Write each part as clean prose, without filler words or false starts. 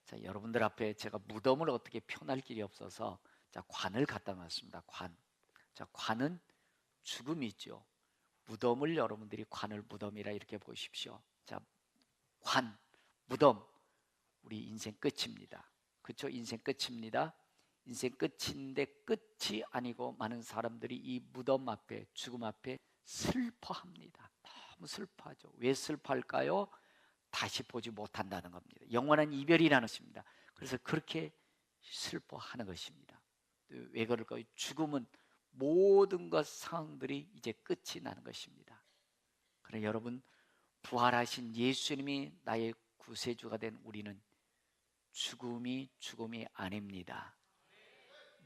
자, 여러분들 앞에 제가 무덤을 어떻게 표현할 길이 없어서 자, 관을 갖다 놨습니다. 관. 자, 관은 죽음이 있죠. 무덤을 여러분들이 관을 무덤이라 이렇게 보십시오. 자, 관, 무덤, 우리 인생 끝입니다. 그렇죠? 인생 끝입니다. 인생 끝인데 끝이 아니고 많은 사람들이 이 무덤 앞에, 죽음 앞에 슬퍼합니다. 너무 슬퍼하죠. 왜 슬퍼할까요? 다시 보지 못한다는 겁니다. 영원한 이별이라는 것입니다. 그래서 그렇게 슬퍼하는 것입니다. 왜 그럴까요? 죽음은 모든 것 상황들이 이제 끝이 나는 것입니다. 그러나 여러분, 부활하신 예수님이 나의 구세주가 된 우리는 죽음이 아닙니다.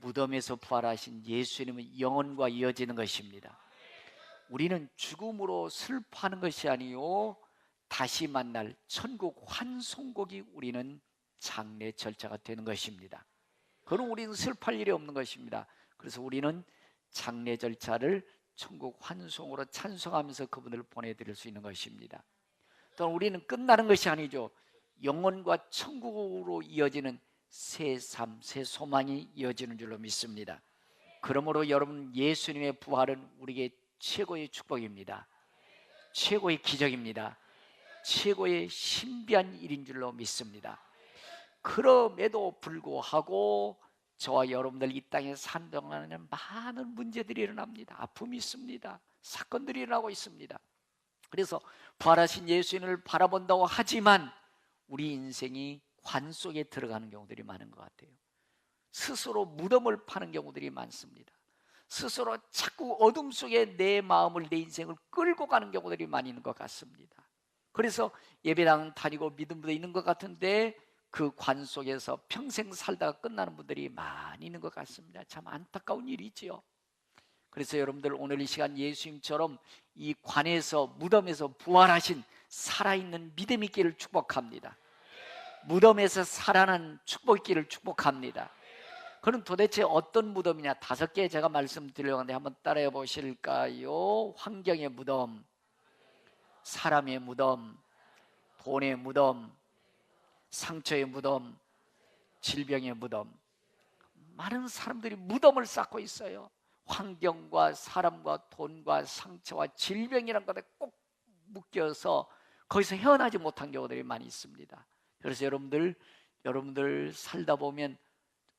무덤에서 부활하신 예수님은 영원과 이어지는 것입니다. 우리는 죽음으로 슬퍼하는 것이 아니요 다시 만날 천국 환송곡이 우리는 장례 절차가 되는 것입니다. 그럼 우리는 슬퍼할 일이 없는 것입니다. 그래서 우리는 장례 절차를 천국 환송으로 찬송하면서 그분을 보내드릴 수 있는 것입니다. 또 우리는 끝나는 것이 아니죠. 영혼과 천국으로 이어지는 새 삶, 새 소망이 이어지는 줄로 믿습니다. 그러므로 여러분, 예수님의 부활은 우리에게 최고의 축복입니다. 최고의 기적입니다. 최고의 신비한 일인 줄로 믿습니다. 그럼에도 불구하고 저와 여러분들 이 땅에 산 동안에는 많은 문제들이 일어납니다. 아픔이 있습니다. 사건들이 일어나고 있습니다. 그래서 부활하신 예수님을 바라본다고 하지만 우리 인생이 관 속에 들어가는 경우들이 많은 것 같아요. 스스로 무덤을 파는 경우들이 많습니다. 스스로 자꾸 어둠 속에 내 마음을, 내 인생을 끌고 가는 경우들이 많이 있는 것 같습니다. 그래서 예배당 다니고 믿음도 있는 것 같은데 그 관 속에서 평생 살다가 끝나는 분들이 많이 있는 것 같습니다. 참 안타까운 일이지요. 그래서 여러분들 오늘 이 시간 예수님처럼 이 관에서, 무덤에서 부활하신 살아있는 믿음 있기를 축복합니다. 무덤에서 살아난 축복 있기를 축복합니다. 그럼 도대체 어떤 무덤이냐? 5개 제가 말씀드리려고 하는데 한번 따라해 보실까요? 환경의 무덤, 사람의 무덤, 돈의 무덤, 상처의 무덤, 질병의 무덤. 많은 사람들이 무덤을 쌓고 있어요. 환경과 사람과 돈과 상처와 질병이라는 것에 꼭 묶여서 거기서 헤어나지 못한 경우들이 많이 있습니다. 그래서 여러분들 살다 보면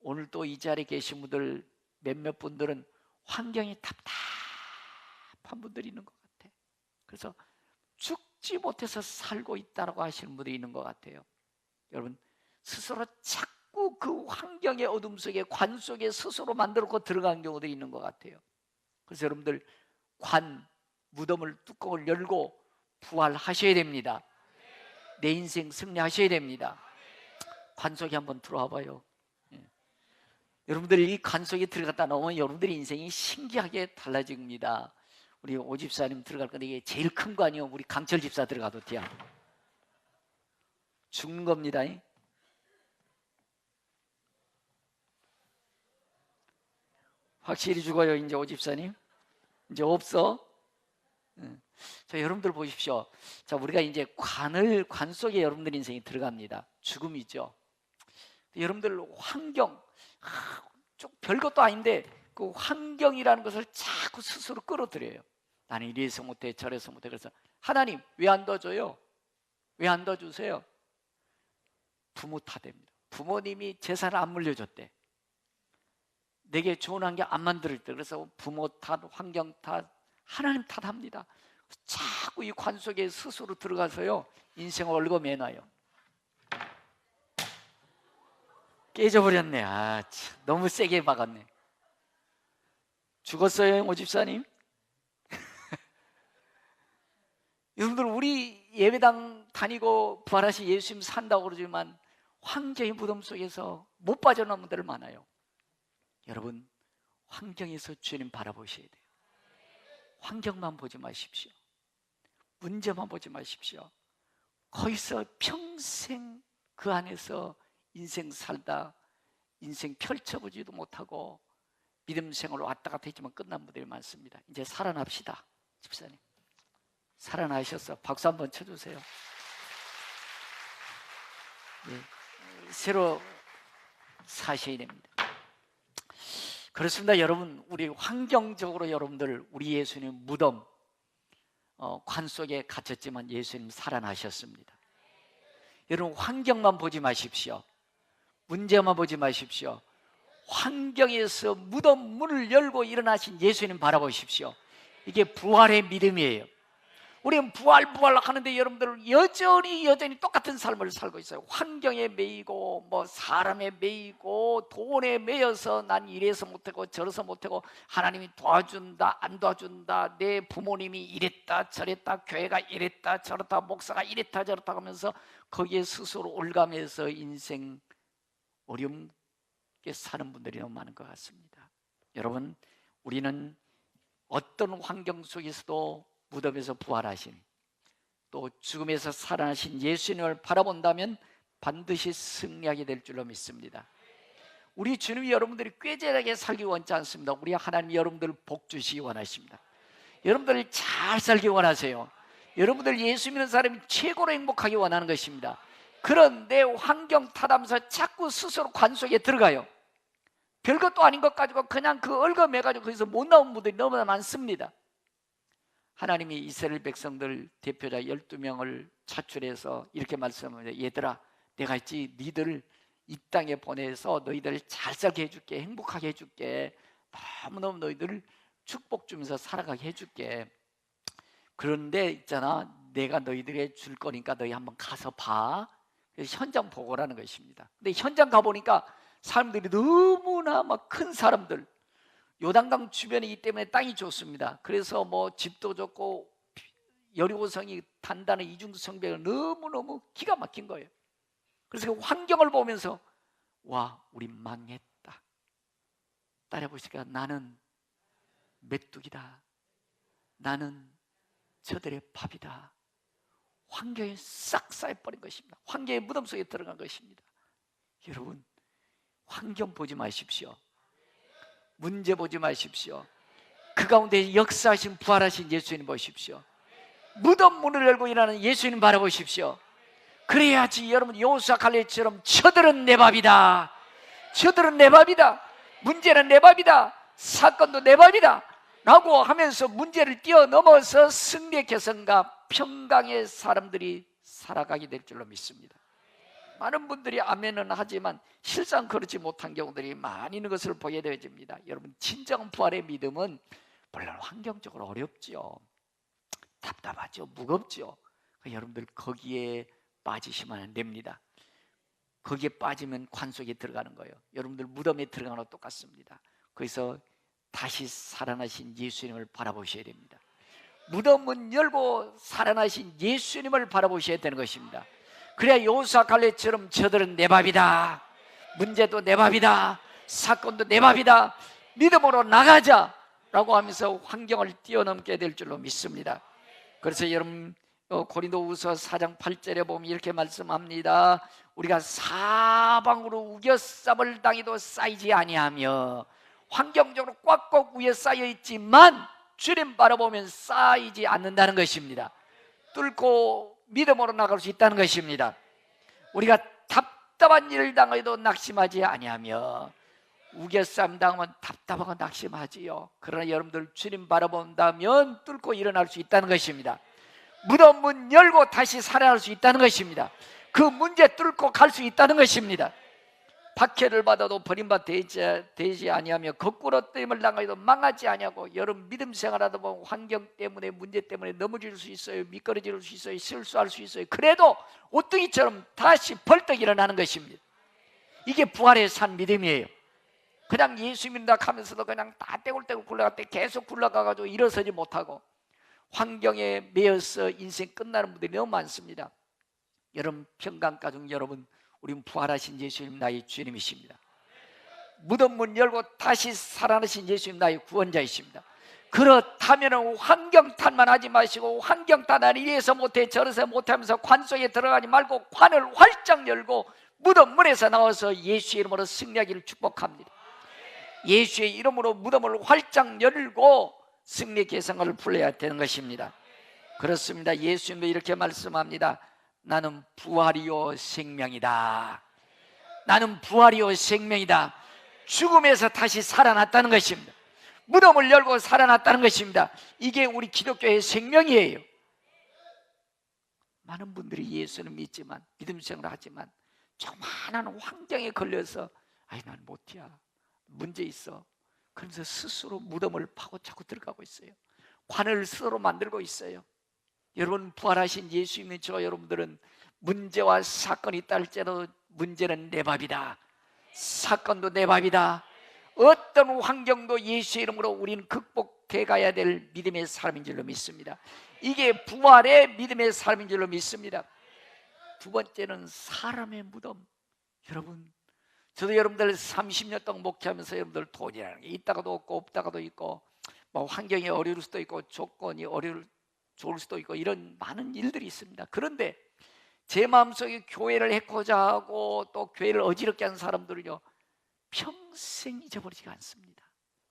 오늘 또 이 자리에 계신 분들 몇몇 분들은 환경이 답답한 분들이 있는 것 같아요. 그래서 죽지 못해서 살고 있다고 하시는 분들이 있는 것 같아요. 여러분, 스스로 자꾸 그 환경의 어둠 속에, 관 속에 스스로 만들고 들어간 경우들이 있는 것 같아요. 그래서 여러분들 관, 무덤을 뚜껑을 열고 부활하셔야 됩니다. 내 인생 승리하셔야 됩니다. 관 속에 한번 들어와 봐요. 여러분들이 이 관 속에 들어갔다 나오면 여러분들의 인생이 신기하게 달라집니다. 우리 오 집사님 들어갈 건데 이게 제일 큰 관이요. 우리 강철 집사 들어가도 돼요. 죽는 겁니다. 확실히 죽어요. 이제 오 집사님 이제 없어. 자, 여러분들 보십시오. 자, 우리가 이제 관 속에 여러분들 인생이 들어갑니다. 죽음이죠. 여러분들 환경, 좀 별것도 아닌데 그 환경이라는 것을 자꾸 스스로 끌어들여요. 나는 이래서 못해 저래서 못해. 그래서 하나님 왜 안 도와줘요? 왜 안 도와주세요? 부모 탓입니다. 부모님이 재산을 안 물려줬대. 내게 좋은 환경 안 만들었대. 그래서 부모 탓, 환경 탓, 하나님 탓합니다. 자꾸 이 관 속에 스스로 들어가서요 인생을 얽어매놔요. 깨져버렸네. 참, 너무 세게 박았네. 죽었어요, 오 집사님? 여러분들, 우리 예배당 다니고 부활하신 예수님 산다고 그러지만 환경의 무덤 속에서 못 빠져나온 분들 많아요. 여러분, 환경에서 주님 바라보셔야 돼요. 환경만 보지 마십시오. 문제만 보지 마십시오. 거기서 평생 그 안에서 인생 살다 인생 펼쳐보지도 못하고 믿음 생활로 왔다 갔다 했지만 끝난 분들이 많습니다. 이제 살아납시다. 집사님 살아나셨어. 박수 한번 쳐주세요. 네. 새로 사셔야 됩니다. 그렇습니다. 여러분, 우리 환경적으로 여러분들 우리 예수님 무덤 관 속에 갇혔지만 예수님 살아나셨습니다. 여러분, 환경만 보지 마십시오. 문제만 보지 마십시오. 환경에서 무덤 문을 열고 일어나신 예수님 바라보십시오. 이게 부활의 믿음이에요. 우리는 부활 하는데 여러분들 여전히 똑같은 삶을 살고 있어요. 환경에 매이고 뭐 사람에 매이고 돈에 매여서 난 이래서 못하고 저래서 못하고 하나님이 도와준다 안 도와준다, 내 부모님이 이랬다 저랬다, 교회가 이랬다 저랬다, 목사가 이랬다 저랬다 하면서 거기에 스스로 올가면서 인생 어렵게 사는 분들이 너무 많은 것 같습니다. 여러분, 우리는 어떤 환경 속에서도 무덤에서 부활하신, 또 죽음에서 살아나신 예수님을 바라본다면 반드시 승리하게 될 줄로 믿습니다. 우리 주님이 여러분들이 꾀죄하게 살기 원치 않습니다. 우리 하나님 여러분들 복 주시기 원하십니다. 여러분들 잘 살기 원하세요. 여러분들 예수 믿는 사람이 최고로 행복하기 원하는 것입니다. 그런데 환경 탓하면서 자꾸 스스로 관 속에 들어가요. 별것도 아닌 것 가지고 그냥 그 얽어매가지고 거기서 못 나온 분들이 너무나 많습니다. 하나님이 이스라엘 백성들 대표자 12명을 차출해서 이렇게 말씀합니다. 얘들아, 내가 있지 니들 이 땅에 보내서 너희들을 잘 살게 해줄게, 행복하게 해줄게, 너무너무 너희들을 축복 주면서 살아가게 해줄게. 그런데 있잖아, 내가 너희들에게 줄 거니까 너희 한번 가서 봐. 그래서 현장 보고라는 것입니다. 근데 현장 가보니까 사람들이 너무나 막 큰 사람들, 요단강 주변이기 때문에 땅이 좋습니다. 그래서 뭐 집도 좋고 여리고성이 단단한 이중성벽이 너무너무 기가 막힌 거예요. 그래서 그 환경을 보면서 와, 우리 망했다. 따라해보시니까 나는 메뚜기다, 나는 저들의 밥이다. 환경에 싹 쌓여버린 것입니다. 환경의 무덤 속에 들어간 것입니다. 여러분, 환경 보지 마십시오. 문제 보지 마십시오. 그 가운데 역사하신 부활하신 예수님 보십시오. 무덤 문을 열고 일하는 예수님 바라보십시오. 그래야지 여러분 여호수아 갈렙처럼 저들은 내 밥이다, 저들은 내 밥이다, 문제는 내 밥이다, 사건도 내 밥이다 라고 하면서 문제를 뛰어넘어서 승리의 개성과 평강의 사람들이 살아가게 될 줄로 믿습니다. 많은 분들이 아멘은 하지만 실상 그렇지 못한 경우들이 많이 있는 것을 보게 되어집니다. 여러분, 진정한 부활의 믿음은 물론 환경적으로 어렵죠, 답답하죠, 무겁죠. 여러분들 거기에 빠지시면 안 됩니다. 거기에 빠지면 관 속에 들어가는 거예요. 여러분들 무덤에 들어가는 것과 똑같습니다. 거기서 다시 살아나신 예수님을 바라보셔야 됩니다. 무덤은 열고 살아나신 예수님을 바라보셔야 되는 것입니다. 그래야 여호수아 갈렙처럼 저들은 내 밥이다, 문제도 내 밥이다, 사건도 내 밥이다, 믿음으로 나가자 라고 하면서 환경을 뛰어넘게 될 줄로 믿습니다. 그래서 여러분 고린도후서 4장 8절에 보면 이렇게 말씀합니다. 우리가 사방으로 우겨쌈을 당해도 쌓이지 아니하며, 환경적으로 꽉꽉 위에 쌓여 있지만 주님 바라보면 쌓이지 않는다는 것입니다. 뚫고 믿음으로 나갈 수 있다는 것입니다. 우리가 답답한 일을 당해도 낙심하지 아니하며, 우겨쌈 당하면 답답하고 낙심하지요. 그러나 여러분들 주님 바라본다면 뚫고 일어날 수 있다는 것입니다. 무덤 문 열고 다시 살아날 수 있다는 것입니다. 그 문제 뚫고 갈 수 있다는 것입니다. 박해를 받아도 버림받 되지 아니하며, 거꾸로 땜을 당해도 망하지 아니하고. 여러분 믿음 생활하다 보면 환경 때문에, 문제 때문에 넘어질 수 있어요, 미끄러질 수 있어요, 실수할 수 있어요. 그래도 오뚜기처럼 다시 벌떡 일어나는 것입니다. 이게 부활의 산 믿음이에요. 그냥 예수 믿는다 하면서도 그냥 다 떼굴떼굴 굴러갈 때 계속 굴러가가지고 일어서지 못하고 환경에 매여서 인생 끝나는 분들이 너무 많습니다. 여러분, 평강가족 여러분, 우리는 부활하신 예수님 나의 주님이십니다. 무덤 문 열고 다시 살아나신 예수님 나의 구원자이십니다. 그렇다면 환경 탓만 하지 마시고, 환경 탓하니 이래서 못해 저래서 못하면서 관 속에 들어가지 말고 관을 활짝 열고 무덤 문에서 나와서 예수의 이름으로 승리하기를 축복합니다. 예수의 이름으로 무덤을 활짝 열고 승리 개성을 불러야 되는 것입니다. 그렇습니다. 예수님도 이렇게 말씀합니다. 나는 부활이요 생명이다. 나는 부활이요 생명이다. 죽음에서 다시 살아났다는 것입니다. 무덤을 열고 살아났다는 것입니다. 이게 우리 기독교의 생명이에요. 많은 분들이 예수는 믿지만, 믿음 생활을 하지만 조만한 환경에 걸려서 아이 난 못이야, 문제 있어, 그러면서 스스로 무덤을 파고 자꾸 들어가고 있어요. 관을 스스로 만들고 있어요. 여러분, 부활하신 예수 믿는 저와 여러분들은 문제와 사건이 있다 할지라도 문제는 내 밥이다, 사건도 내 밥이다. 어떤 환경도 예수의 이름으로 우리는 극복해 가야 될 믿음의 사람인 줄로 믿습니다. 이게 부활의 믿음의 사람인 줄로 믿습니다. 두 번째는 사람의 무덤. 여러분, 저도 여러분들 30년 동안 목회하면서 여러분들 돈이라는 게 있다가도 없고 없다가도 있고, 뭐 환경이 어려울 수도 있고 조건이 좋을 수도 있고 이런 많은 일들이 있습니다. 그런데 제 마음속에 교회를 해코자 하고 또 교회를 어지럽게 하는 사람들은요, 평생 잊어버리지가 않습니다.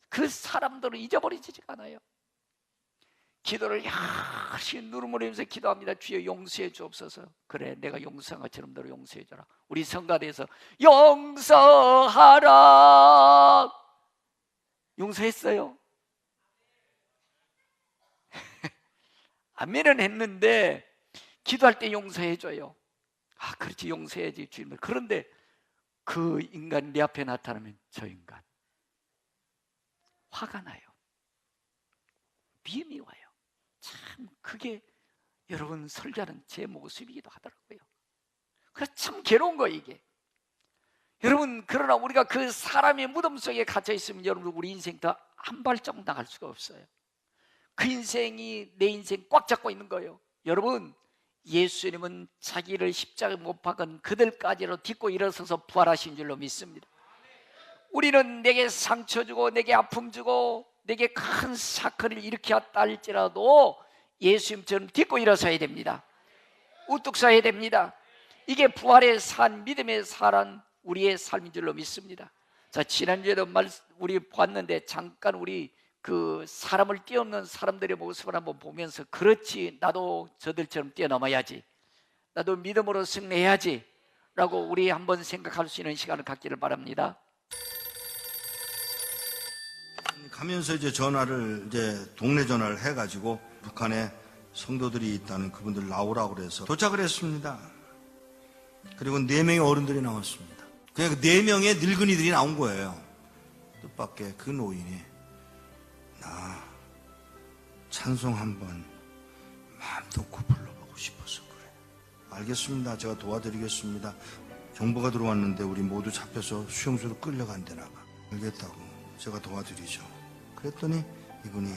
그 사람들은 잊어버리지가 않아요. 기도를 열심히 누름으리면서 기도합니다. 주여 용서해 주옵소서. 그래, 내가 용서한 것처럼 너를 용서해 줘라. 우리 성가대에서 용서하라. 용서했어요? 아멘은 했는데 기도할 때 용서해 줘요. 아, 그렇지, 용서해야지 주님. 그런데 그 인간 내 앞에 나타나면 저 인간 화가 나요. 미움이 와요. 참 그게 여러분 설교하는 제 모습이기도 하더라고요. 그래서 참 괴로운 거예요 이게. 여러분, 그러나 우리가 그 사람의 무덤 속에 갇혀 있으면 여러분 우리 인생 더 한 발짝 나갈 수가 없어요. 그 인생이 내 인생 꽉 잡고 있는 거예요. 여러분, 예수님은 자기를 십자가에 못 박은 그들까지로 딛고 일어서서 부활하신 줄로 믿습니다. 우리는 내게 상처 주고 내게 아픔 주고 내게 큰 사건을 일으켰다 할지라도 예수님처럼 딛고 일어서야 됩니다. 우뚝 서야 됩니다. 이게 부활의 산, 믿음의 살한 우리의 삶인 줄로 믿습니다. 자, 지난주에도 우리 봤는데 잠깐 우리 그 사람을 뛰어넘는 사람들의 모습을 한번 보면서, 그렇지, 나도 저들처럼 뛰어넘어야지, 나도 믿음으로 승리해야지 라고 우리 한번 생각할 수 있는 시간을 갖기를 바랍니다. 가면서 이제 전화를 동네 전화를 해가지고 북한에 성도들이 있다는 그분들 나오라고 그래서 도착을 했습니다. 그리고 4명의 어른들이 나왔습니다. 그냥 4명의 늙은이들이 나온 거예요. 뜻밖의 그 노인이 나 찬송 한번 마음 놓고 불러보고 싶어서 그래. 알겠습니다. 제가 도와드리겠습니다. 정보가 들어왔는데 우리 모두 잡혀서 수용소로 끌려간대 나가. 알겠다고 제가 도와드리죠. 그랬더니 이분이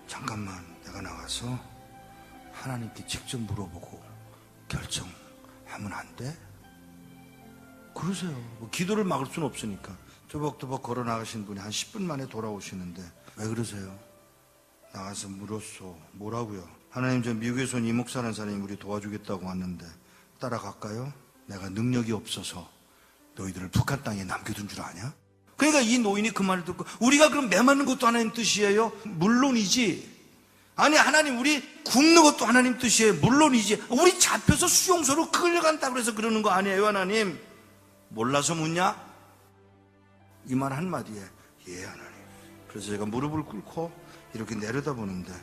잠깐만 내가 나가서 하나님께 직접 물어보고 결정하면 안 돼? 그러세요. 뭐 기도를 막을 수는 없으니까. 또박또박 걸어 나가신 분이 한 10분 만에 돌아오시는데 왜 그러세요? 나가서 물었어. 뭐라고요? 하나님, 저 미국에서 온 이목사라는 사람이 우리 도와주겠다고 왔는데 따라갈까요? 내가 능력이 없어서 너희들을 북한 땅에 남겨둔 줄 아냐? 그러니까 이 노인이 그 말을 듣고 우리가 그럼 매 맞는 것도 하나님 뜻이에요? 물론이지. 아니 하나님, 우리 굶는 것도 하나님 뜻이에요? 물론이지. 우리 잡혀서 수용소로 끌려간다고 그래서 그러는 거 아니에요 하나님? 몰라서 묻냐? 이 말 한마디에 예 하나님. 그래서 제가 무릎을 꿇고 이렇게 내려다보는데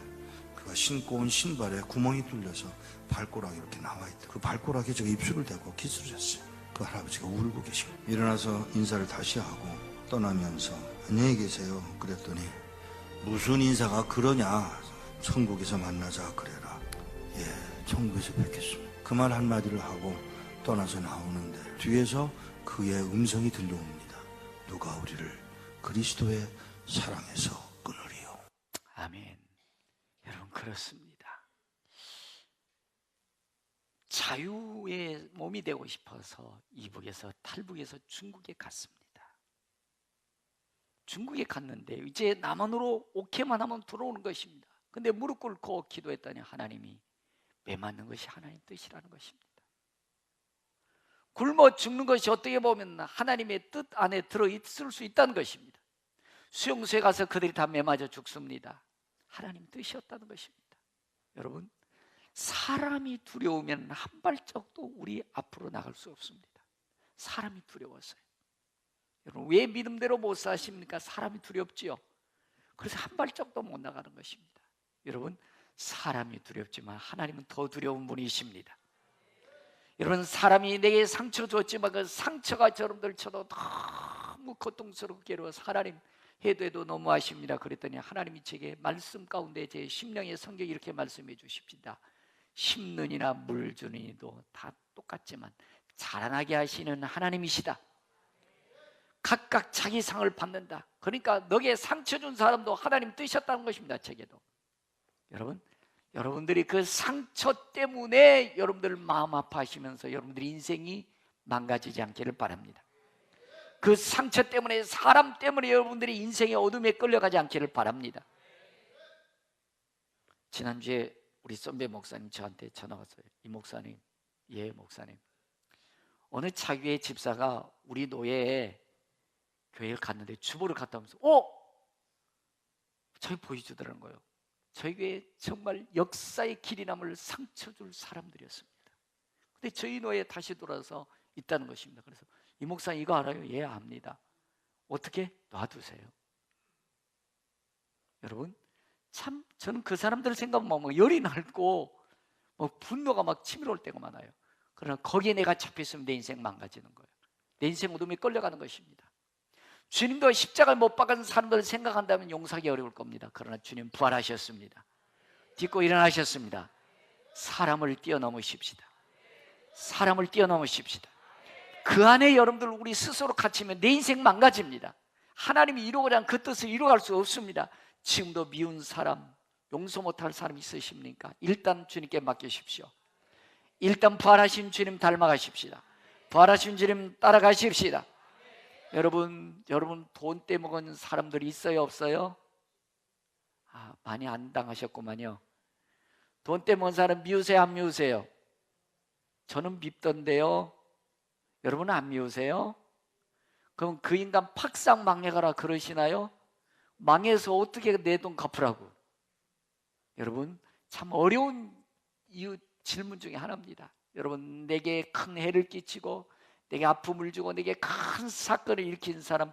그가 신고 온 신발에 구멍이 뚫려서 발가락이 이렇게 나와있다. 그 발가락에 제가 입술을 대고 키스를 했어요. 그 할아버지가 울고 계시고 일어나서 인사를 다시 하고 떠나면서 안녕히 계세요 그랬더니 무슨 인사가 그러냐, 천국에서 만나자 그래라. 예, 천국에서 뵙겠습니다. 그 말 한마디를 하고 떠나서 나오는데 뒤에서 그의 음성이 들려옵니다. 누가 우리를 그리스도의 사랑에서 끊으리요. 아멘. 여러분, 그렇습니다. 자유의 몸이 되고 싶어서 이북에서 탈북해서 중국에 갔습니다. 중국에 갔는데 이제 남한으로 오케이만 하면 들어오는 것입니다. 근데 무릎 꿇고 기도했더니 하나님이 매 맞는 것이 하나님 뜻이라는 것입니다. 굶어 죽는 것이 어떻게 보면 하나님의 뜻 안에 들어있을 수 있다는 것입니다. 수용소에 가서 그들이 다 매맞아 죽습니다. 하나님 뜻이었다는 것입니다. 여러분, 사람이 두려우면 한 발짝도 우리 앞으로 나갈 수 없습니다. 사람이 두려웠어요. 여러분, 왜 믿음대로 못 사십니까? 사람이 두렵지요. 그래서 한 발짝도 못 나가는 것입니다. 여러분, 사람이 두렵지만 하나님은 더 두려운 분이십니다. 여러분, 사람이 내게 상처 줬지만 그 상처가 여러분들 쳐도 너무 고통스럽고 괴로워서 하나님 해도 너무하십니다. 그랬더니 하나님이 제게 말씀 가운데 제 심령의 성경에 이렇게 말씀해 주십니다. 심는이나 물 주는 이도 다 똑같지만 자라나게 하시는 하나님이시다. 각각 자기 상을 받는다. 그러니까 너에게 상처 준 사람도 하나님 뜻이었다는 것입니다. 제게도. 여러분, 여러분들이 그 상처 때문에 여러분들 마음 아파하시면서 여러분들의 인생이 망가지지 않기를 바랍니다. 그 상처 때문에, 사람 때문에 여러분들이 인생의 어둠에 끌려가지 않기를 바랍니다. 지난주에 우리 선배 목사님 저한테 전화 왔어요. 이 목사님, 예 목사님, 어느 차교회 집사가 우리 노예에 교회를 갔는데 주보를 갔다 오면서 저희 보여주더라는 거예요. 저희 교회 정말 역사의 길이 남을 상처 줄 사람들이었습니다. 근데 저희 노예에 다시 돌아서 있다는 것입니다. 그래서 이 목사님 이거 알아요? 예, 압니다. 어떻게? 놔두세요. 여러분, 참 저는 그 사람들 생각하면 막 열이 나고 분노가 막 치밀어올 때가 많아요. 그러나 거기에 내가 잡혔으면 내 인생 망가지는 거예요. 내 인생 어둠에 끌려가는 것입니다. 주님도 십자가를 못 박은 사람들을 생각한다면 용서하기 어려울 겁니다. 그러나 주님 부활하셨습니다. 딛고 일어나셨습니다. 사람을 뛰어넘으십시다. 사람을 뛰어넘으십시다. 그 안에 여러분들 우리 스스로 갇히면 내 인생 망가집니다. 하나님이 이루고자 하는 그 뜻을 이루어갈 수 없습니다. 지금도 미운 사람, 용서 못할 사람 있으십니까? 일단 주님께 맡기십시오. 일단 부활하신 주님 닮아가십시다. 부활하신 주님 따라가십시다. 여러분 돈 떼먹은 사람들이 있어요, 없어요? 많이 안 당하셨구만요. 돈 떼먹은 사람 미우세요, 안 미우세요? 저는 밉던데요. 여러분은 안 미우세요? 그럼 그 인간 팍상 망해가라 그러시나요? 망해서 어떻게 내 돈 갚으라고? 여러분, 참 어려운 질문 중에 하나입니다. 여러분, 내게 큰 해를 끼치고 내게 아픔을 주고 내게 큰 사건을 일으킨 사람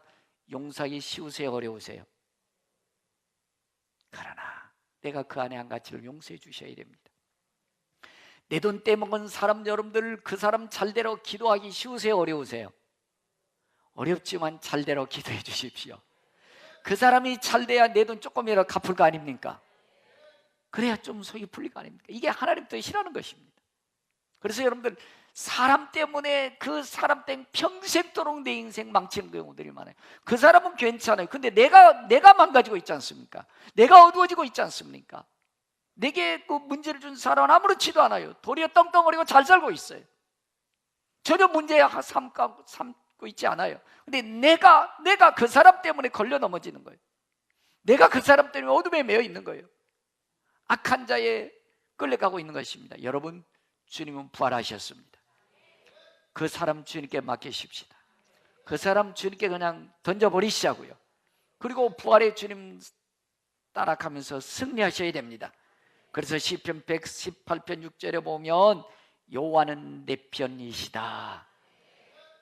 용서하기 쉬우세요, 어려우세요? 그러나 내가 그 안에 한 가지를 용서해 주셔야 됩니다. 내 돈 떼먹은 사람 여러분들, 그 사람 잘대로 기도하기 쉬우세요, 어려우세요? 어렵지만 잘대로 기도해 주십시오. 그 사람이 잘돼야 내 돈 조금이라도 갚을 거 아닙니까? 그래야 좀 속이 풀릴 거 아닙니까? 이게 하나님 뜻이라는 것입니다. 그래서 여러분들, 사람 때문에 그 사람 때문에 평생도록 내 인생 망치는 경우들이 많아요. 그 사람은 괜찮아요. 근데 내가 망가지고 있지 않습니까? 내가 어두워지고 있지 않습니까? 내게 그 문제를 준 사람은 아무렇지도 않아요. 도리어 떵떵거리고 잘 살고 있어요. 전혀 문제 삼고 있지 않아요. 근데 내가 그 사람 때문에 걸려 넘어지는 거예요. 내가 그 사람 때문에 어둠에 매여 있는 거예요. 악한 자에 끌려가고 있는 것입니다. 여러분, 주님은 부활하셨습니다. 그 사람 주님께 맡기십시다. 그 사람 주님께 그냥 던져버리시자고요. 그리고 부활의 주님 따라가면서 승리하셔야 됩니다. 그래서 시편 118편 6절에 보면 여호와는 내 편이시다.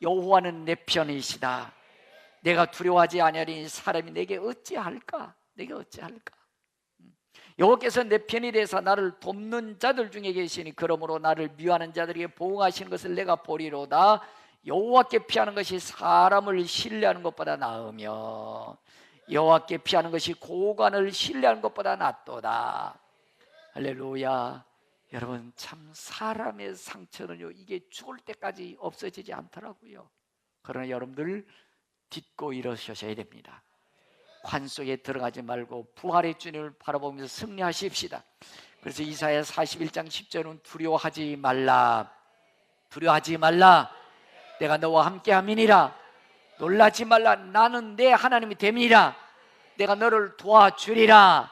여호와는 내 편이시다. 내가 두려워하지 아니하리니 사람이 내게 어찌할까? 내게 어찌할까? 여호와께서 내 편이 되사 나를 돕는 자들 중에 계시니 그러므로 나를 미워하는 자들에게 보응하시는 것을 내가 보리로다. 여호와께 피하는 것이 사람을 신뢰하는 것보다 나으며 여호와께 피하는 것이 고관을 신뢰하는 것보다 낫도다. 할렐루야. 여러분, 참 사람의 상처는요, 이게 죽을 때까지 없어지지 않더라고요. 그러나 여러분들 딛고 일어서셔야 됩니다. 관 속에 들어가지 말고 부활의 주님을 바라보면서 승리하십시다. 그래서 이사야 41장 10절은 두려워하지 말라. 두려워하지 말라. 내가 너와 함께 함이니라. 놀라지 말라. 나는 내 하나님이 됨이라. 내가 너를 도와주리라.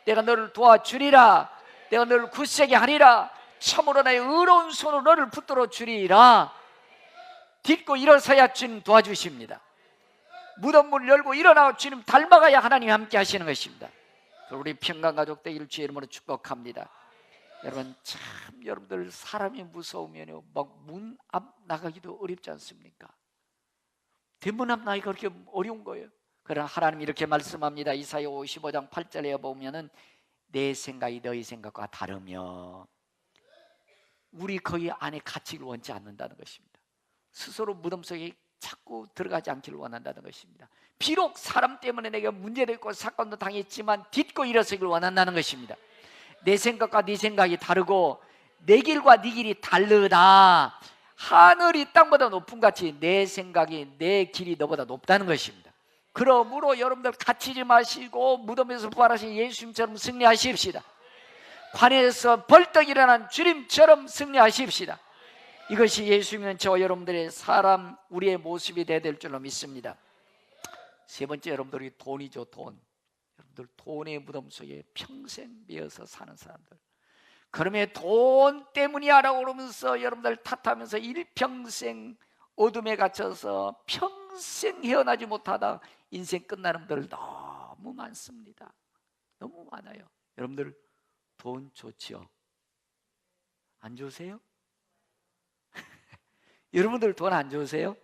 내가 너를 도와주리라. 내가 너를 굳세게 하리라. 참으로 나의 의로운 손으로 너를 붙들어 주리라. 딛고 일어서야 주님 도와주십니다. 무덤문을 열고 일어나 주님 닮아가야 하나님이 함께 하시는 것입니다. 우리 평강 가족 되기를 주의 이름으로 축복합니다. 여러분 참 여러분들 사람이 무서우면요 막 문 앞 나가기도 어렵지 않습니까? 대문 앞 나기가 그렇게 어려운 거예요. 그러나 하나님 이렇게 말씀합니다. 이사야 55장 8절에 보면은 내 생각이 너희 생각과 다르며 우리 거기 안에 갇히기를 원치 않는다는 것입니다. 스스로 무덤 속에 자꾸 들어가지 않기를 원한다는 것입니다. 비록 사람 때문에 내가 문제도 있고 사건도 당했지만 딛고 일어서기를 원한다는 것입니다. 내 생각과 네 생각이 다르고 내 길과 네 길이 다르다. 하늘이 땅보다 높은 같이 내 생각이 내 길이 너보다 높다는 것입니다. 그러므로 여러분들 갇히지 마시고 무덤에서 부활하신 예수님처럼 승리하십시다. 관에서 벌떡 일어난 주님처럼 승리하십시다. 이것이 예수님은 저와 여러분들의 사람 우리의 모습이 되어야 될 줄로 믿습니다. 세 번째, 여러분들이 돈이죠. 돈. 여러분들 돈의 무덤 속에 평생 매여서 사는 사람들, 그러면 돈 때문이야 라고 그러면서 여러분들 탓하면서 일평생 어둠에 갇혀서 평생 헤어나지 못하다 인생 끝나는 분들 너무 많습니다. 너무 많아요. 여러분들 돈 좋지요? 안 좋으세요? 여러분들 돈 안 좋으세요?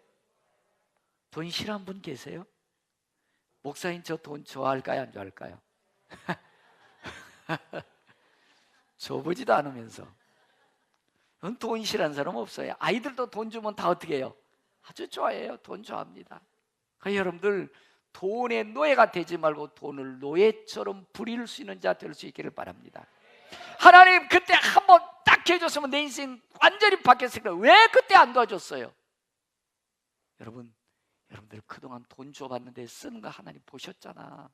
돈 싫어하는 분 계세요? 목사님 저 돈 좋아할까요? 안 좋아할까요? 줘보지도 않으면서. 돈 싫어하는 사람 없어요. 아이들도 돈 주면 다 어떻게 해요? 아주 좋아해요. 돈 좋아합니다. 그러니까 여러분들 돈의 노예가 되지 말고 돈을 노예처럼 부릴 수 있는 자 될 수 있기를 바랍니다. 하나님 그때 한번 딱 해줬으면 내 인생 완전히 바뀌었을 거예요. 왜 그때 안 도와줬어요? 여러분들 그동안 돈 줘봤는데 쓰는 거 하나님 보셨잖아.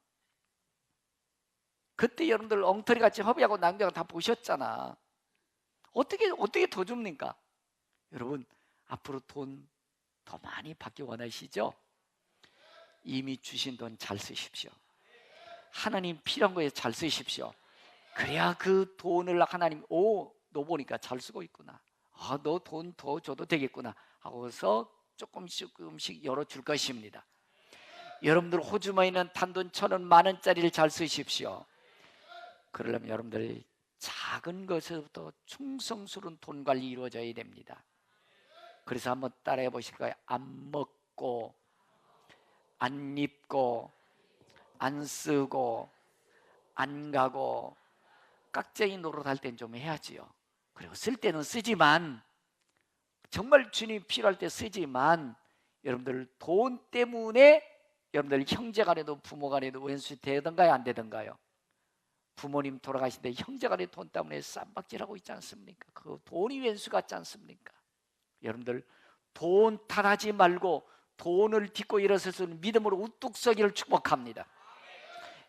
그때 여러분들 엉터리같이 허비하고 낭비하고 다 보셨잖아. 어떻게 더 줍니까? 여러분 앞으로 돈 더 많이 받기 원하시죠? 이미 주신 돈 잘 쓰십시오. 하나님 필요한 거에 잘 쓰십시오. 그래야 그 돈을 하나님 너 보니까 잘 쓰고 있구나. 너 돈 더 줘도 되겠구나 하고서 조금씩 열어줄 것입니다. 여러분들 호주머니는 단돈 1,000원, 10,000원짜리를 잘 쓰십시오. 그러려면 여러분들 작은 것에서부터 충성스러운 돈 관리 이루어져야 됩니다. 그래서 한번 따라해 보실 거예요. 안 먹고 안 입고 안 쓰고 안 가고 깍쟁이 노릇할 땐 좀 해야지요. 그리고 쓸 때는 쓰지만 정말 주님이 필요할 때 쓰지만 여러분들 돈 때문에 여러분들 형제간에도 부모간에도 왼수 되던가요? 안 되던가요? 부모님 돌아가신 데 형제간에 돈 때문에 쌈박질하고 있지 않습니까? 그 돈이 왼수 같지 않습니까? 여러분들 돈 탓하지 말고 돈을 딛고 일어설 수 있는 믿음으로 우뚝 서기를 축복합니다.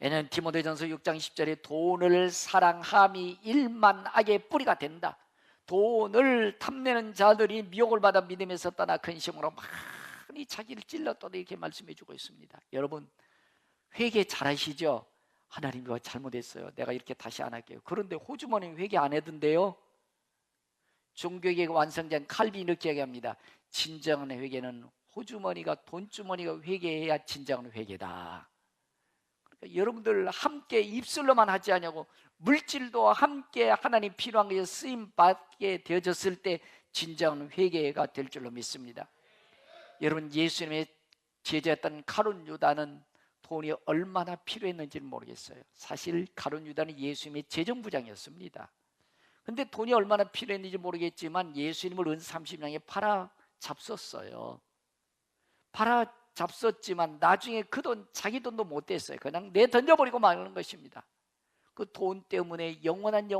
얘는 디모데전서 6장 10절에 돈을 사랑함이 일만 악의 뿌리가 된다. 돈을 탐내는 자들이 미혹을 받아 믿음에서 떠나 근심으로 많이 자기를 찔렀다 이렇게 말씀해 주고 있습니다. 여러분 회개 잘하시죠? 하나님 이거 잘못했어요. 내가 이렇게 다시 안 할게요. 그런데 호주머니 회개 안 해던데요? 종교개혁 완성자인 칼빈이 이렇게 얘기합니다. 진정한 회개는 호주머니가 돈주머니가 회개해야 진정한 회개다. 그러니까 여러분들 함께 입술로만 하지 않냐고 물질도 함께 하나님 필요한 것에 쓰임받게 되어졌을 때 진정한 회개가 될 줄로 믿습니다. 여러분 예수님의 제자였던 가룟 유다는 돈이 얼마나 필요했는지는 모르겠어요. 사실 가룟 유다는 예수님의 재정부장이었습니다. 근데 돈이 얼마나 필요했는지 모르겠지만 예수님을 은 30냥에 팔아 잡섰어요. 팔아 잡섰지만 나중에 그 돈 자기 돈도 못 됐어요. 그냥 내던져버리고 마는 것입니다. 그 돈 때문에 영원한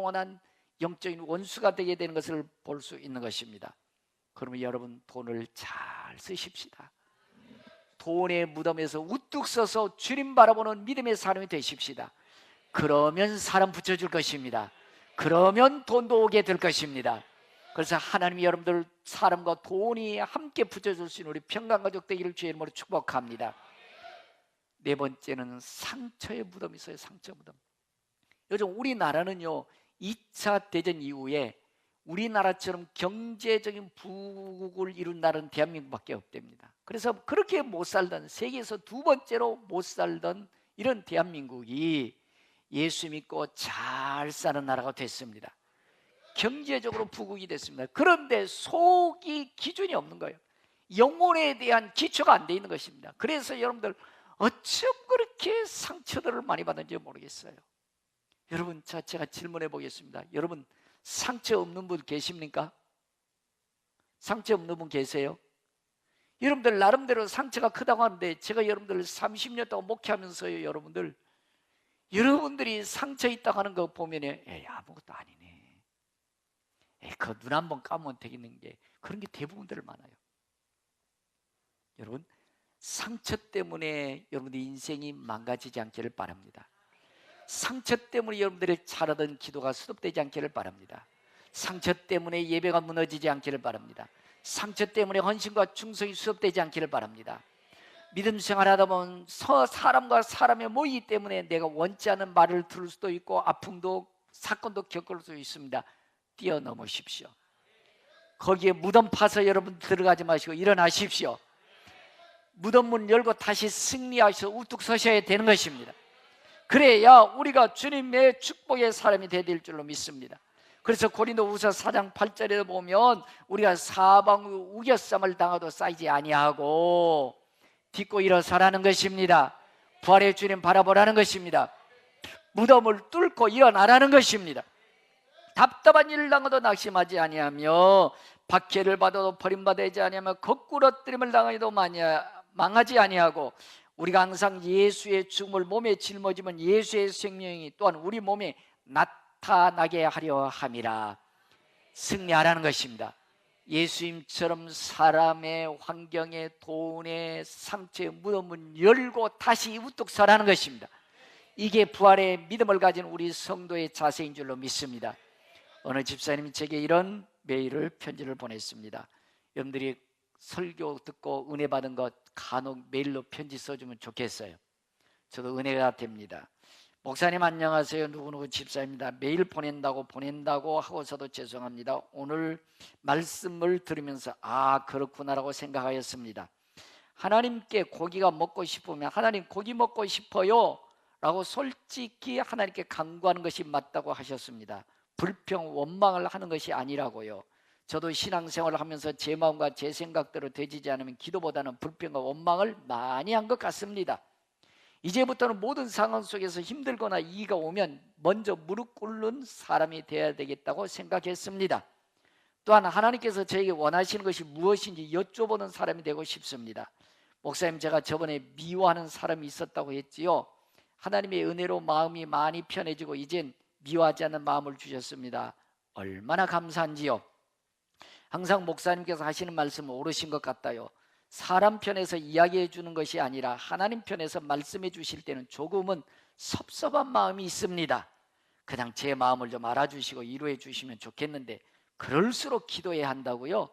영적인 원수가 되게 되는 것을 볼 수 있는 것입니다. 그러면 여러분 돈을 잘 쓰십시다. 돈의 무덤에서 우뚝 서서 주님 바라보는 믿음의 사람이 되십시다. 그러면 사람 붙여줄 것입니다. 그러면 돈도 오게 될 것입니다. 그래서 하나님이 여러분들 사람과 돈이 함께 붙여줄 수 있는 우리 평강가족 되기를 주의 이름으로 축복합니다. 네 번째는 상처의 무덤이 있어요. 상처 무덤. 요즘 우리나라는요 2차 대전 이후에 우리나라처럼 경제적인 부국을 이룬 나라는 대한민국밖에 없답니다. 그래서 그렇게 못 살던 세계에서 두 번째로 못 살던 이런 대한민국이 예수 믿고 잘 사는 나라가 됐습니다. 경제적으로 부국이 됐습니다. 그런데 속이 기준이 없는 거예요. 영혼에 대한 기초가 안 돼 있는 것입니다. 그래서 여러분들 어쩜 그렇게 상처들을 많이 받는지 모르겠어요. 여러분, 제가 질문해 보겠습니다. 여러분, 상처 없는 분 계십니까? 상처 없는 분 계세요? 여러분들 나름대로 상처가 크다고 하는데, 제가 여러분들 30년 동안 목회하면서요, 여러분들이 상처 있다고 하는 거 보면 에이, 아무것도 아니네, 에이, 그 눈 한 번 감으면 되겠는 게, 그런 게 대부분들 많아요. 여러분, 상처 때문에 여러분들 인생이 망가지지 않기를 바랍니다. 상처 때문에 여러분들의 잘하던 기도가 수습되지 않기를 바랍니다. 상처 때문에 예배가 무너지지 않기를 바랍니다. 상처 때문에 헌신과 충성이 수습되지 않기를 바랍니다. 믿음 생활하다 보면 사람과 사람의 모이기 때문에 내가 원치 않은 말을 들을 수도 있고 아픔도 사건도 겪을 수 있습니다. 뛰어넘으십시오. 거기에 무덤 파서 여러분 들어가지 마시고 일어나십시오. 무덤 문 열고 다시 승리하셔서 우뚝 서셔야 되는 것입니다. 그래야 우리가 주님의 축복의 사람이 되어야 될 줄로 믿습니다. 그래서 고린도후서 4장 8절에 보면 우리가 사방 우겨쌈을 당하도 쌓이지 아니하고 딛고 일어서라는 것입니다. 부활의 주님 바라보라는 것입니다. 무덤을 뚫고 일어나라는 것입니다. 답답한 일을 당하도 낙심하지 아니하며 박해를 받아도 버림받지 아니하며 거꾸러뜨림을 당하여도 망하지 아니하고 우리가 항상 예수의 죽음을 몸에 짊어지면 예수의 생명이 또한 우리 몸에 나타나게 하려 함이라. 승리하라는 것입니다. 예수님처럼 사람의 환경에 돈에 상처에 무덤을 열고 다시 우뚝 서라는 것입니다. 이게 부활의 믿음을 가진 우리 성도의 자세인 줄로 믿습니다. 어느 집사님이 제게 이런 메일을 편지를 보냈습니다. 여러분들이 설교 듣고 은혜 받은 것 간혹 메일로 편지 써주면 좋겠어요. 저도 은혜가 됩니다. 목사님 안녕하세요, 누구누구 집사입니다. 메일 보낸다고 하고서도 죄송합니다. 오늘 말씀을 들으면서 그렇구나라고 생각하였습니다. 하나님께 고기가 먹고 싶으면 하나님 고기 먹고 싶어요 라고 솔직히 하나님께 간구하는 것이 맞다고 하셨습니다. 불평 원망을 하는 것이 아니라고요. 저도 신앙생활을 하면서 제 마음과 제 생각대로 되지 않으면 기도보다는 불평과 원망을 많이 한 것 같습니다. 이제부터는 모든 상황 속에서 힘들거나 이의가 오면 먼저 무릎 꿇는 사람이 되어야 되겠다고 생각했습니다. 또한 하나님께서 저에게 원하시는 것이 무엇인지 여쭤보는 사람이 되고 싶습니다. 목사님, 제가 저번에 미워하는 사람이 있었다고 했지요. 하나님의 은혜로 마음이 많이 편해지고 이젠 미워하지 않는 마음을 주셨습니다. 얼마나 감사한지요. 항상 목사님께서 하시는 말씀은 옳으신 것 같아요. 사람 편에서 이야기해 주는 것이 아니라 하나님 편에서 말씀해 주실 때는 조금은 섭섭한 마음이 있습니다. 그냥 제 마음을 좀 알아주시고 이루해 주시면 좋겠는데 그럴수록 기도해야 한다고요?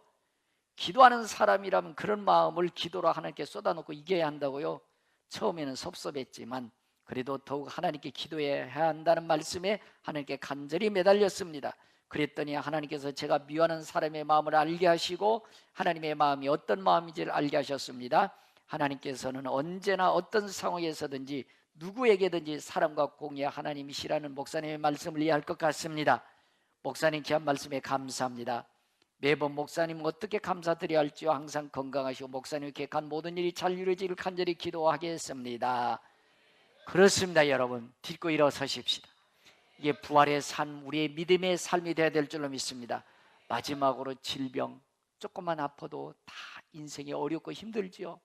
기도하는 사람이라면 그런 마음을 기도로 하나님께 쏟아놓고 이겨야 한다고요? 처음에는 섭섭했지만 그래도 더욱 하나님께 기도해야 한다는 말씀에 하나님께 간절히 매달렸습니다. 그랬더니 하나님께서 제가 미워하는 사람의 마음을 알게 하시고 하나님의 마음이 어떤 마음인지를 알게 하셨습니다. 하나님께서는 언제나 어떤 상황에서든지 누구에게든지 사람과 공의 하나님이시라는 목사님의 말씀을 이해할 것 같습니다. 목사님 귀한 말씀에 감사합니다. 매번 목사님 어떻게 감사드려야 할지요. 항상 건강하시고 목사님 계획한 모든 일이 잘 이루어지길 간절히 기도하겠습니다. 그렇습니다. 여러분, 딛고 일어서십시다. 이게 부활의 삶, 우리의 믿음의 삶이 되어야 될 줄로 믿습니다. 마지막으로 질병, 조금만 아파도 다 인생이 어렵고 힘들지요.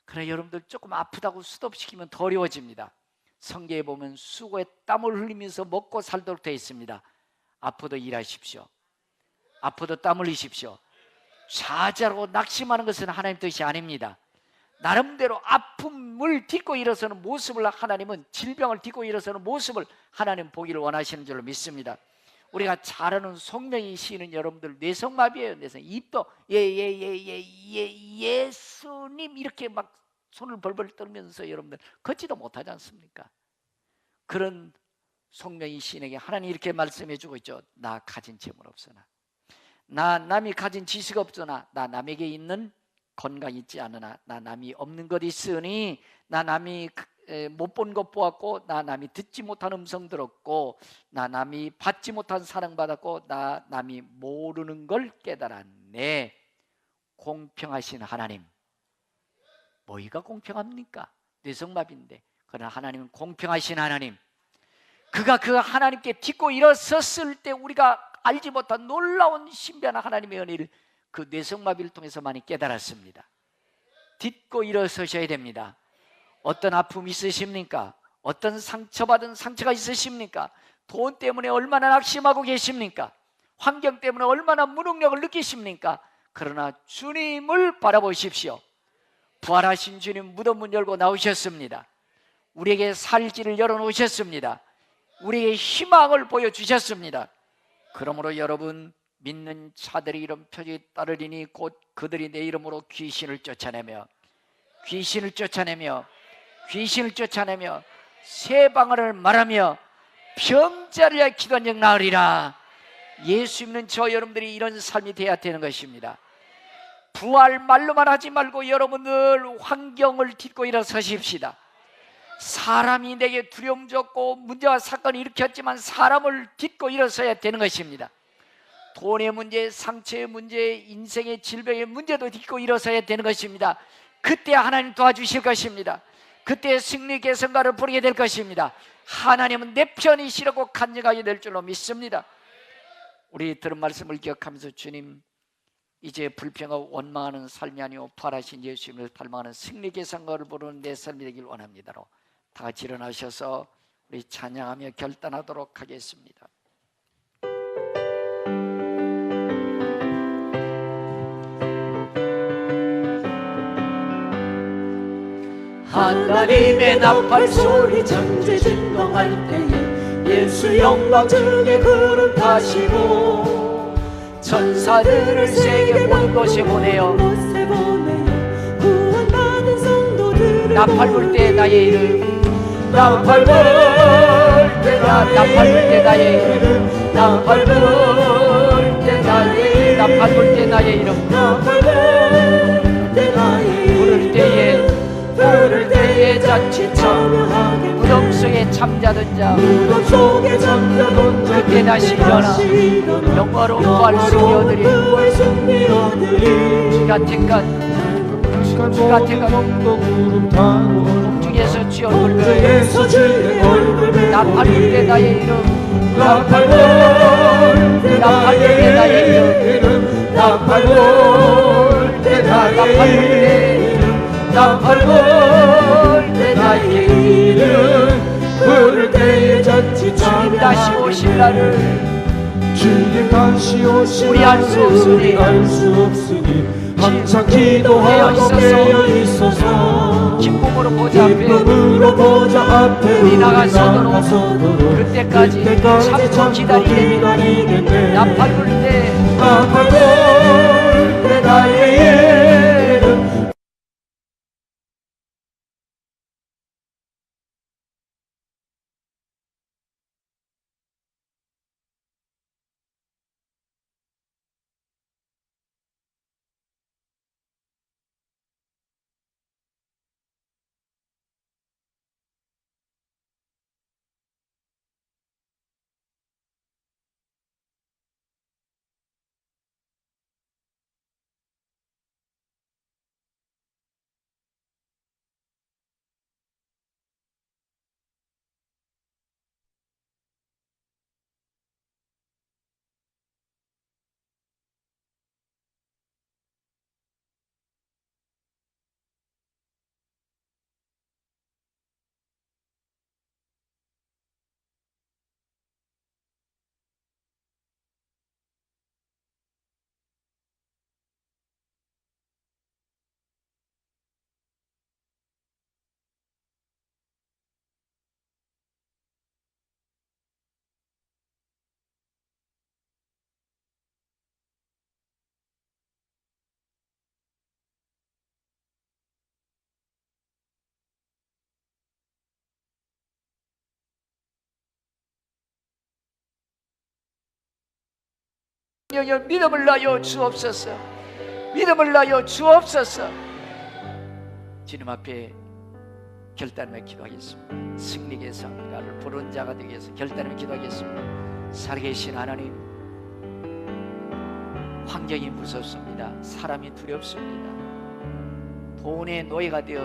그러나 여러분들 조금 아프다고 스톱시키면 더 어려워집니다. 성경에 보면 수고에 땀을 흘리면서 먹고 살도록 되어 있습니다. 아파도 일하십시오. 아파도 땀 흘리십시오. 좌절하고 낙심하는 것은 하나님 뜻이 아닙니다. 나름대로 아픔을 딛고 일어서는 모습을 하나님은, 질병을 딛고 일어서는 모습을 하나님 보기를 원하시는 줄로 믿습니다. 우리가 잘 아는 송명희 시인은 여러분들 뇌성마비예요. 뇌성. 입도 예수님 이렇게 막 손을 벌벌 떨면서 여러분들 걷지도 못하지 않습니까? 그런 송명희 시인에게 하나님 이렇게 말씀해 주고 있죠. 나 가진 재물 없으나, 나 남이 가진 지식 없으나, 나 남에게 있는 건강 있지 않으나, 나 남이 없는 것 있으니, 나 남이 못 본 것 보았고, 나 남이 듣지 못한 음성 들었고, 나 남이 받지 못한 사랑받았고, 나 남이 모르는 걸 깨달았네. 공평하신 하나님. 뭐가 공평합니까? 뇌성마비인데. 그러나 하나님은 공평하신 하나님. 그가 그 하나님께 딛고 일어섰을 때 우리가 알지 못한 놀라운 신비한 하나님의 은혜를 그 뇌성마비를 통해서 많이 깨달았습니다. 딛고 일어서셔야 됩니다. 어떤 아픔이 있으십니까? 어떤 상처받은 상처가 있으십니까? 돈 때문에 얼마나 낙심하고 계십니까? 환경 때문에 얼마나 무능력을 느끼십니까? 그러나 주님을 바라보십시오. 부활하신 주님 무덤 문 열고 나오셨습니다. 우리에게 살 길을 열어놓으셨습니다. 우리에게 희망을 보여주셨습니다. 그러므로 여러분, 믿는 자들이 이런 표적이 따르리니 곧 그들이 내 이름으로 귀신을 쫓아내며 새 방언을 말하며 병자를 기도한 적 나으리라. 예수 믿는 저 여러분들이 이런 삶이 돼야 되는 것입니다. 부활 말로만 하지 말고 여러분 늘 환경을 딛고 일어서십시다. 사람이 내게 두려움 줬고 문제와 사건을 일으켰지만 사람을 딛고 일어서야 되는 것입니다. 돈의 문제, 상처의 문제, 인생의 질병의 문제도 딛고 일어서야 되는 것입니다. 그때 하나님 도와주실 것입니다. 그때 승리 개선가를 부리게 될 것입니다. 하나님은 내 편이시라고 간증하게 될 줄로 믿습니다. 우리 들은 말씀을 기억하면서 주님, 이제 불평하고 원망하는 삶이 아니오 부활하신 예수님을 닮아가는 승리 개선가를 부르는 내 삶이 되길 원합니다로 다 같이 일어나셔서 우리 찬양하며 결단하도록 하겠습니다. 하나님의 나팔 소리 천지 진동할 때에 예수 영광 중에 구름 타시고 천사들을 세계 모든 곳에 보내어 구원받은 성도들을 나팔 불 때 나의 이름, 나팔 불 때 나의 이름 나팔 불 때 나의 이름 나팔 불 때 나의 이름, 나팔 불 때 나의 이름 부를 때에 자칫 참여하게 무덤 속에 잠자던 자 무덤 속에 잠자던 자 그때 다시 일어나 영광으로 부활 승리하들이 주가 택한 공중에서 주 얼굴 뵈 나팔 불 때 나의 이름, 나팔 불 때 나의 이름, 나팔 불 나의 이름 나팔 불 때 나의 이름 부를 때에 자칫 주님 다시 오실 날을 주님 다시 오실 우리 알 수 없으니 항상 기도하고 깨어 있어서 기쁨으로 보좌 앞에 우리 나가서도록 그때까지 참고 기다리겠네. 나팔 불 때 나의 이름 믿음을 나여 주옵소서. 믿음을 나여 주옵소서. 주님 앞에 결단하며 기도하겠습니다. 승리의 성가를 부른 자가 되기 위해서 결단하며 기도하겠습니다. 살아계신 하나님, 환경이 무섭습니다. 사람이 두렵습니다. 돈의 노예가 되어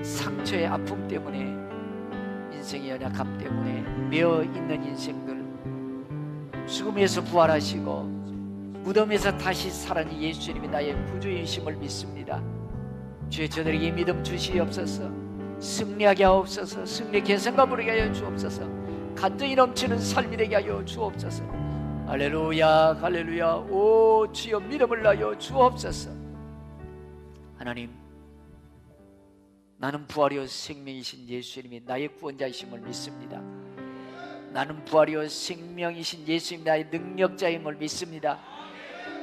상처의 아픔 때문에, 인생의 연약함 때문에 매어 있는 인생들, 죽음에서 부활하시고 무덤에서 다시 살아난 예수님이 나의 구주이심을 믿습니다. 주여, 저들에게 믿음 주시옵소서. 승리하게 하옵소서. 승리 개성과 부르게 하여 주옵소서. 간증이 넘치는 삶이 되게 하여 주옵소서. 할렐루야, 할렐루야. 오 주여, 믿음을 하여 주옵소서. 하나님, 나는 부활이요 생명이신 예수님이 나의 구원자이심을 믿습니다. 나는 부활이요 생명이신 예수님 나의 능력자임을 믿습니다.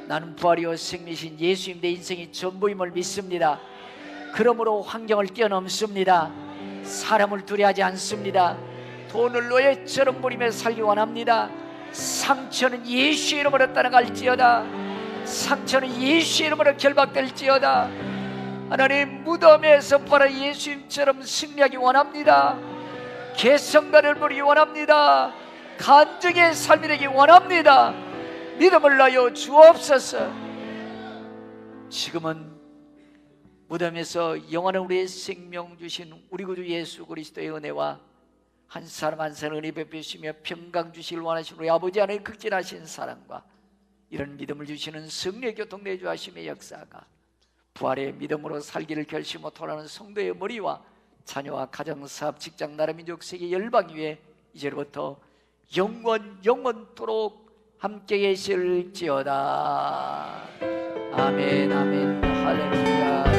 나는 부활이요 생명이신 예수님 내 인생의 전부임을 믿습니다. 그러므로 환경을 뛰어넘습니다. 사람을 두려워하지 않습니다. 돈을 노예처럼 부리며 살기 원합니다. 상처는 예수 이름으로 떠나갈지어다. 상처는 예수 이름으로 결박될지어다. 하나님, 무덤에서 부활한 예수님처럼 승리하기 원합니다. 개성가를 부리기 원합니다. 간증의 삶이 되기 원합니다. 믿음을 하여 주옵소서. 지금은 무덤에서 영원한 우리의 생명 주신 우리 구주 예수 그리스도의 은혜와 한 사람 한 사람 은혜 베푸시며 평강 주시길 원하시는 우리 아버지 하나님 극진하신 사랑과 이런 믿음을 주시는 성령의 교통 내주하심의 역사가 부활의 믿음으로 살기를 결심하고 돌아가는 성도의 머리와 자녀와 가정, 사업, 직장, 나라, 민족, 세계, 열방 위에 이제로부터 영원토록 함께 계실지어다. 아멘, 아멘, 할렐루야.